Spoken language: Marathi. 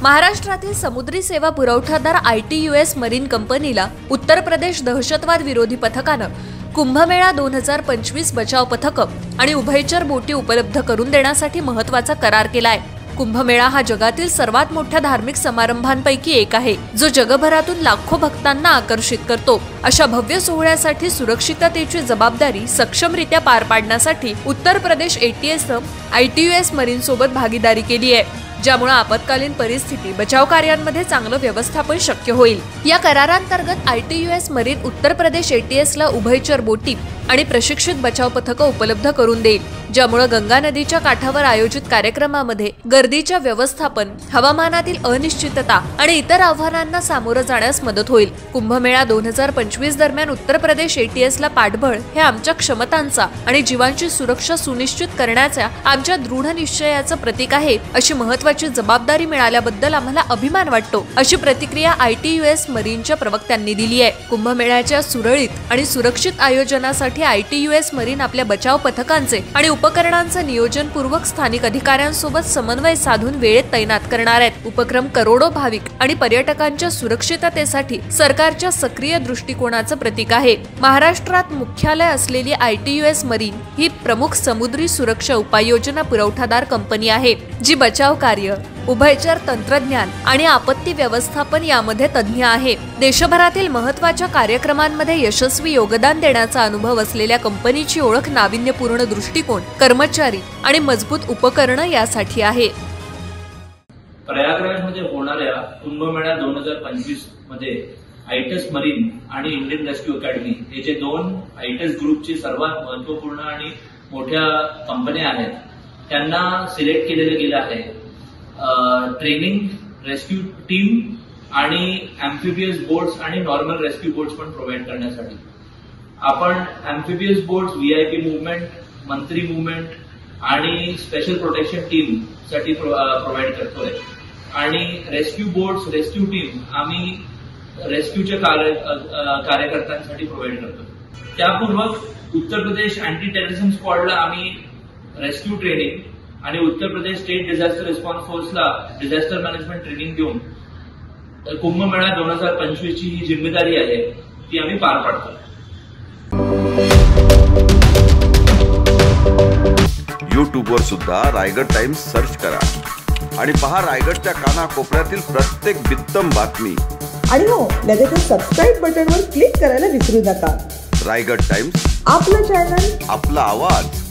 महाराष्ट्रातील समुद्री सेवा पुरवठादार ITUS मरीन कंपनीला उत्तर प्रदेश दहशतवाद विरोधी पथकानं कुंभमेळा 2025 बचाव पथकं आणि उभयचर बोटी उपलब्ध करून देण्यासाठी महत्त्वाचा करार केलाय। कुंभमेळा हा जगातील सर्वात मोठ्या धार्मिक समारंभांपैकी एक आहे, जो जगभरातून लाखो भक्तांना आकर्षित करतो। अशा भव्य सोहळ्यासाठी सुरक्षिततेची जबाबदारी सक्षमरित्या पार पाडण्यासाठी Uttar Pradesh ATS ITUS marine सोबत भागीदारी केली आहे, ज्यामुळे आपत्कालीन परिस्थिती बचाव कार्यांमध्ये चांगलं व्यवस्थापन शक्य होईल। या करारांतर्गत ITUS marine Uttar Pradesh ATS ला उभयचर बोटी आणि प्रशिक्षित बचाव पथकं उपलब्ध करून देईल, ज्यामुळे गंगा नदीच्या काठावर आयोजित कार्यक्रमामध्ये गर्दीच्या व्यवस्थापन, हवामानातील अनिश्चितता आणि इतर आव्हानांना सामोरं जाण्यास मदत होईल। कुंभमेळा 2025 दरम्यान उत्तर प्रदेश ATS ला पाठबळ हे आमच्या क्षमतांचा आणि जीवांची सुरक्षा सुनिश्चित करण्याच्या आमच्या दृढ निश्चयाचं प्रतीक आहे, अशी महत्त्वाची जबाबदारी मिळाल्याबद्दल आम्हाला अभिमान वाटतो, अशी प्रतिक्रिया ITUS मरीनच्या प्रवक्त्यांनी दिली आहे। कुंभमेळ्याच्या सुरळीत आणि सुरक्षित आयोजनासाठी ITUS मरीन आपल्या बचाव पथकांचे आणि उपकरणांचे नियोजनपूर्वक स्थानिक अधिकाऱ्यांसोबत समन्वय साधून वेळेत तैनात करणार आहेत। उपक्रम करोडो भाविक आणि पर्यटकांच्या सुरक्षिततेसाठी सरकारच्या सक्रिय दृष्टिकोनाचं प्रतीक आहे। महाराष्ट्रात मुख्यालय असलेली ITUS मरीन ही प्रमुख समुद्री सुरक्षा उपाययोजना पुरवठादार कंपनी आहे, जी बचाव कार्य, उभयचर तंत्रज्ञान आणि आपत्ती व्यवस्थापन यामध्ये तज्ञ आहे। देशभरातील महत्त्वाच्या कार्यक्रमांमध्ये यशस्वी योगदान देण्याचा अनुभव असलेल्या कंपनीची ओळख नाविन्यपूर्ण दृष्टिकोन, कर्मचारी आणि मजबूत उपकरणं यासाठी आहे। प्रयागराजमध्ये होणाऱ्या कुंभमेळा 2025 मध्ये ITUS मरीन आणि इंडियन रेस्क्यू अकॅडमी हे जे दोन ITUS ग्रुपची सर्वात महत्त्वपूर्ण आणि मोठ्या कंपन्या आहेत, त्यांना सिलेक्ट केलेलं गेलं आहे ट्रेनिंग, रेस्क्यू टीम आणि अॅम्फिबियस बोट्स आणि नॉर्मल रेस्क्यू बोट्स पण प्रोव्हाइड करण्यासाठी। आपण अॅम्फिबियस बोट्स VIP मुवमेंट, मंत्री मुवमेंट आणि स्पेशल प्रोटेक्शन टीम साठी प्रोव्हाइड करतोय आणि रेस्क्यू बोट्स, रेस्क्यू टीम आम्ही रेस्क्यूच्या कार्यकर्त्यांसाठी प्रोव्हाइड करतो। त्यापूर्वक उत्तर प्रदेश अँटी टेररिझम स्क्वॉडला आम्ही रेस्क्यू ट्रेनिंग आणि Uttar Pradesh state disaster response फोर्सला डिझास्टर मॅनेजमेंट ट्रेनिंग देऊन कुंभमेळा 2025 ची ही जिम्मेदारी आहे ती आम्ही पार पाडतो। YouTube वर सुद्धा रायगड टाइम्स सर्च करा आणि पहा रायगडच्या कानाकोपऱ्यातील प्रत्येक बित्तम बातमी। आणि हो, लगेच सबस्क्राइब बटनवर क्लिक करायला विसरू नका। रायगड टाइम्स, आपला चॅनल, आपला आवाज।